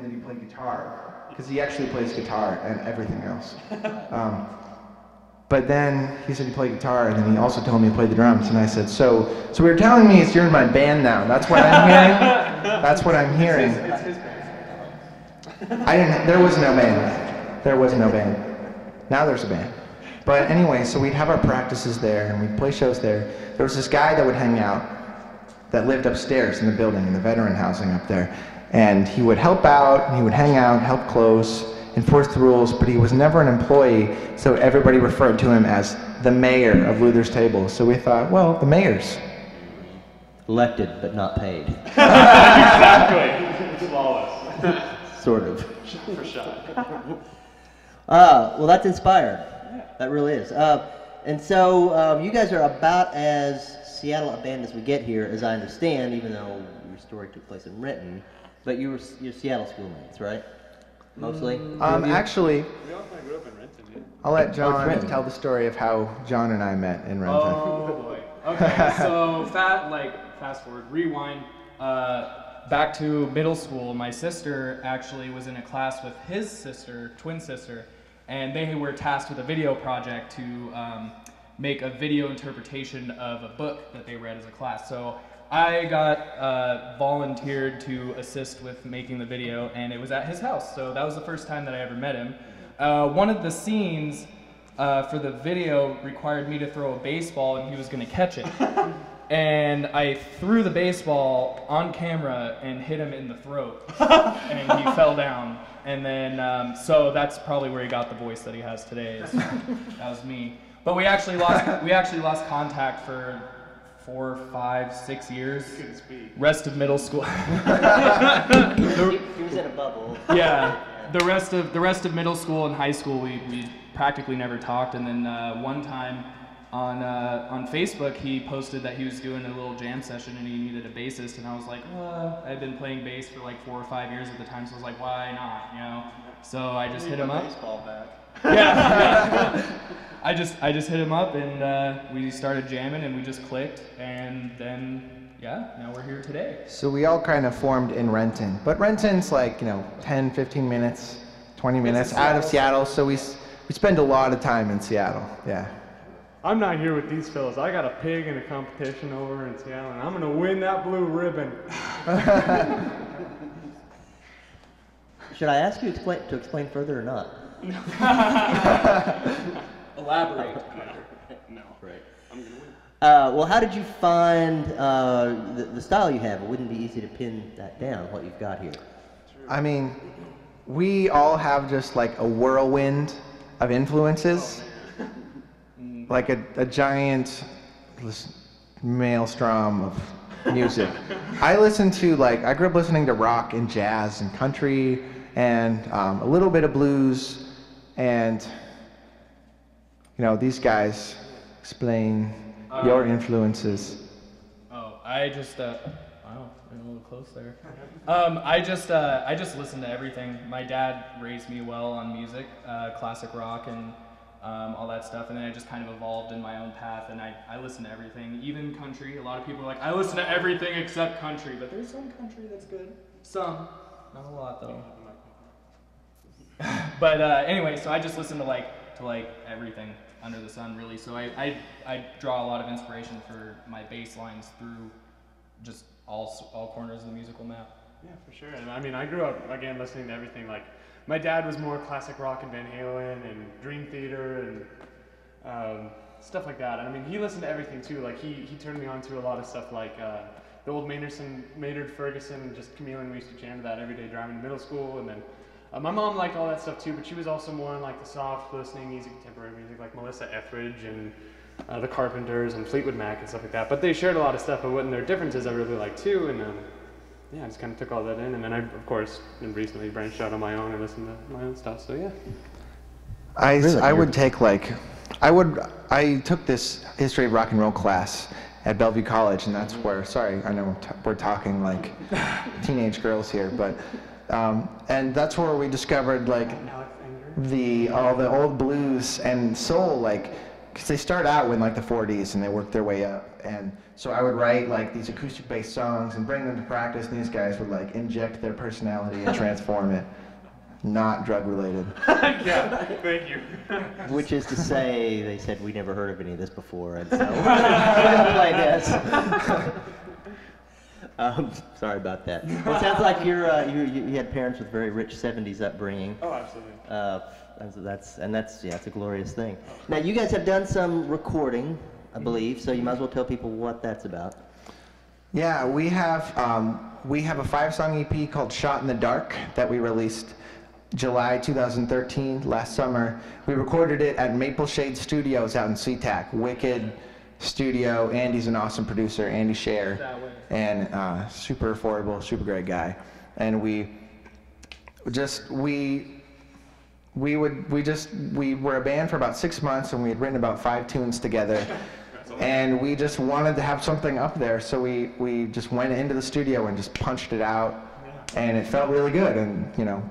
that he played guitar, because he actually plays guitar and everything else. But then he said he played guitar, and then he also told me he played the drums, and I said, so you're telling me you're in my band now? That's what I'm hearing? That's what I'm hearing. It's his band. There was no band. There was no band. Now there's a band. But anyway, so we'd have our practices there, and we'd play shows there. There was this guy that would hang out that lived upstairs in the building, in the veteran housing up there. And he would help out, and he would hang out, help close, enforce the rules, but he was never an employee, so everybody referred to him as the mayor of Luther's Table. So we thought, well, the mayor's elected, but not paid. Exactly. Flawless. Sort of. For sure. Well, that's inspired. That really is. And so you guys are about as Seattle abandoned as we get here, as I understand, even though your story took place in Renton. But you're Seattle schoolmates, right? Mostly? Actually, We all kind of grew up in Renton, yeah. I'll let John tell the story of how John and I met in Renton. Oh boy. Okay, so fast forward, rewind, back to middle school. My sister actually was in a class with his sister, twin sister, and they were tasked with a video project to make a video interpretation of a book that they read as a class. So I got volunteered to assist with making the video, and it was at his house. So that was the first time that I ever met him. One of the scenes for the video required me to throw a baseball, and he was going to catch it. And I threw the baseball on camera and hit him in the throat, and he fell down. And then, so that's probably where he got the voice that he has today. That was me. But we actually lost contact for 4, 5, 6 years. Rest of middle school. He was in a bubble. Yeah. The rest of middle school and high school, we practically never talked. And then one time on Facebook, he posted that he was doing a little jam session and he needed a bassist. And I was like, I'd been playing bass for like 4 or 5 years at the time, so I was like, why not? You know. So I just hit him up. Baseball back. Yeah. I just hit him up and we started jamming and we just clicked, and then yeah, now we're here today. So we all kind of formed in Renton, but Renton's like 10, 15 minutes, 20 minutes out of Seattle, so we spend a lot of time in Seattle. Yeah. I'm not here with these fellas. I got a pig in a competition over in Seattle, and I'm gonna win that blue ribbon. Should I ask you to explain further or not? Elaborate. No. Right. I'm gonna win. Well, how did you find the style you have? It wouldn't be easy to pin that down, what you've got here. I mean, we all have just like a whirlwind of influences, like a giant maelstrom of music. I grew up listening to rock and jazz and country and a little bit of blues, and these guys explain your influences. I just wow, I'm a little close there. I just listen to everything. My dad raised me well on music, classic rock and all that stuff, and then I just kind of evolved in my own path, and I listen to everything, even country. A lot of people are like, I listen to everything except country, but there's some country that's good. Some, not a lot though. But anyway, so I just listen to everything under the sun, really. So I draw a lot of inspiration for my bass lines through just all corners of the musical map. Yeah, for sure. And I mean, I grew up, again, listening to everything. Like, my dad was more classic rock and Van Halen and Dream Theater and stuff like that. I mean, he listened to everything too. Like, he turned me on to a lot of stuff like the old Maynard Ferguson, and just Chameleon. We used to jam to that every day driving to middle school. And then my mom liked all that stuff too, but she was also more in like the soft listening, easy contemporary music, like Melissa Etheridge and the Carpenters and Fleetwood Mac and stuff like that. But they shared a lot of stuff, but what their differences I really liked too. And yeah, I just kind of took all that in, and then I, of course, recently branched out on my own and listened to my own stuff. So yeah. I took this history of rock and roll class at Bellevue College, and that's where. Sorry, I know we're talking like teenage girls here, but and that's where we discovered like all the old blues and soul, like because they start out with like the 40s and they work their way up. And so I would write like these acoustic-based songs and bring them to practice, and these guys would like inject their personality and transform it. Not drug-related. Yeah, thank you. Which is to say, they said, we never heard of any of this before, and so we're gonna play this. Sorry about that. Well, it sounds like you had parents with very rich 70s upbringing. Oh, absolutely. That's a glorious thing. Now, you guys have done some recording, I believe, so you might as well tell people what that's about. Yeah, we have a 5-song EP called Shot in the Dark that we released July 2013, last summer. We recorded it at Maple Shade Studios out in SeaTac. Wicked studio. Andy's an awesome producer, Andy Scher, and super affordable, super great guy. And we were a band for about 6 months, and we had written about 5 tunes together. And we just wanted to have something up there, so we just went into the studio and just punched it out, and it felt really good. And you know,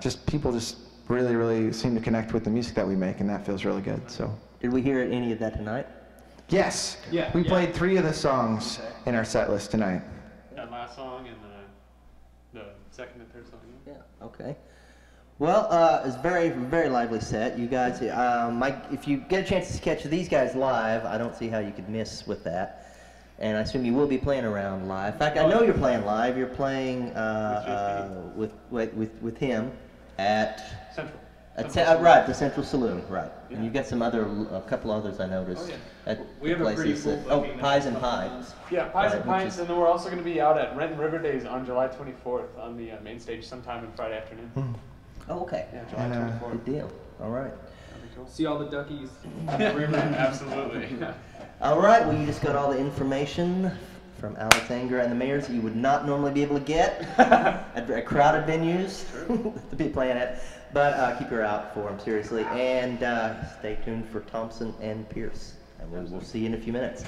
just people just really, really seem to connect with the music that we make, and that feels really good. So. Did we hear any of that tonight? Yes. Yeah. We played 3 of the songs in our set list tonight. That last song and the second and third song. Yeah. Okay. Well, it's a very, very lively set. You guys, if you get a chance to catch these guys live, I don't see how you could miss with that. And I assume you will be playing around live. In fact, I know you're playing live. You're playing with him at Central. Right, the Central Saloon, right. Yeah. And you've got a couple others I noticed. Oh, yeah. At We have a pretty places. full booking Pies and next Pints. Yeah, Pies and Right, which Pints, is- and then we're also going to be out at Renton River Days on July 24th on the main stage sometime on Friday afternoon. Oh, okay. Yeah, July And, 24th. Good deal. All right. That'd be cool. See all the duckies. Absolutely. All right, well, you just got all the information from Alex Enger and the Mayors that you would not normally be able to get at crowded venues to be playing at. But keep your eye out for them, seriously. And stay tuned for Thompson and Pierce. And we'll see you in a few minutes.